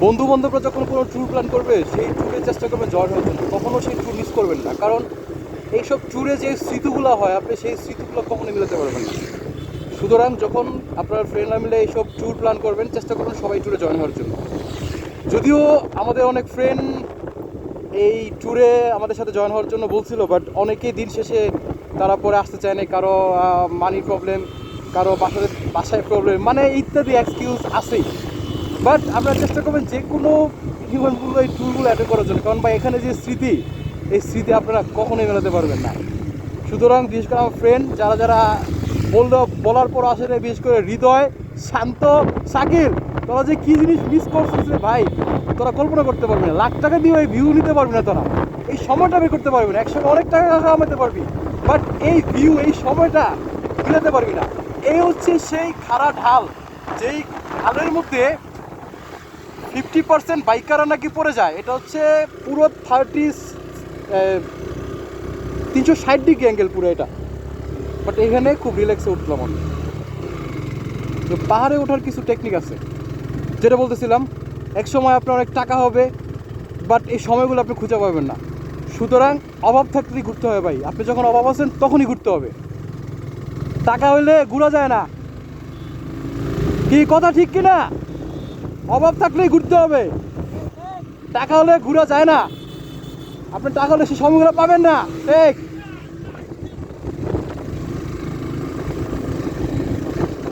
বন্ধু বান্ধবরা যখন কোনো ট্যুর প্ল্যান করবে সেই ট্যুরে চেষ্টা করবেন জয়েন হওয়ার জন্য, কখনও সেই ট্যুর মিস করবেন না। কারণ এইসব ট্যুরে যে স্মৃতিগুলো হয় আপনি সেই স্মৃতিগুলো কখনোই মিলাতে পারবেন না। সুতরাং যখন আপনার ফ্রেন্ডরা মিলে এইসব ট্যুর প্ল্যান করবেন চেষ্টা করবেন সবাই ট্যুরে জয়েন হওয়ার জন্য। যদিও আমাদের অনেক ফ্রেন্ড এই ট্যুরে আমাদের সাথে জয়েন হওয়ার জন্য বলছিল, বাট অনেকেই দিন শেষে তারা পরে আসতে চায় না, কারো মানির প্রবলেম, কারো বাসায় প্রবলেম, মানে ইত্যাদি এক্সকিউজ আছেই। বাট আপনারা চেষ্টা করবেন যে কোনো হিউম্যানগুলো এই ট্যুরগুলো অ্যাটেন্ড করার জন্য, কারণ বা এখানে যে স্মৃতি, এই স্মৃতি আপনারা কখনোই মেলাতে পারবেন না। সুতরাং বিশেষ করে আমার ফ্রেন্ড যারা যারা বলার পর আসলে বিশেষ করে হৃদয়, শান্ত, শাকিল, তোরা যে কী জিনিস মিস করছিস রে ভাই, তোরা কল্পনা করতে পারবি না। লাখ টাকা দিয়ে ওই ভিউ নিতে পারবি না, তোরা এই সময়টা বের করতে পারবি না। একসঙ্গে অনেক টাকা কামাতে পারবি, বাট এই ভিউ, এই সময়টা মিলাতে পারবি না। এই হচ্ছে সেই খাড়া ঢাল, যেই ঢালের মধ্যে 50% বাইকাররা নাকি পড়ে যায়। এটা হচ্ছে পুরো 360 ডিগ্রি অ্যাঙ্গেল পুরো এটা। বাট এখানে খুব রিল্যাক্সে উঠলাম আমি। তো পাহাড়ে ওঠার কিছু টেকনিক আছে, যেটা বলতেছিলাম। এক সময় আপনার অনেক টাকা হবে, বাট এই সময়গুলো আপনি খুঁজে পাবেন না। সুতরাং অভাব থাকলেই ঘুরতে হবে ভাই। আপনি যখন অভাব আছেন তখনই ঘুরতে হবে। টাকা হইলে ঘোরা যায় না, কি কথা ঠিক কিনা? অভাব থাকলেই ঘুরতে হবে, টাকা হলে ঘোরা যায় না। আপনি টাকা হলে সেই সময়গুলো পাবেন না। ঠিক।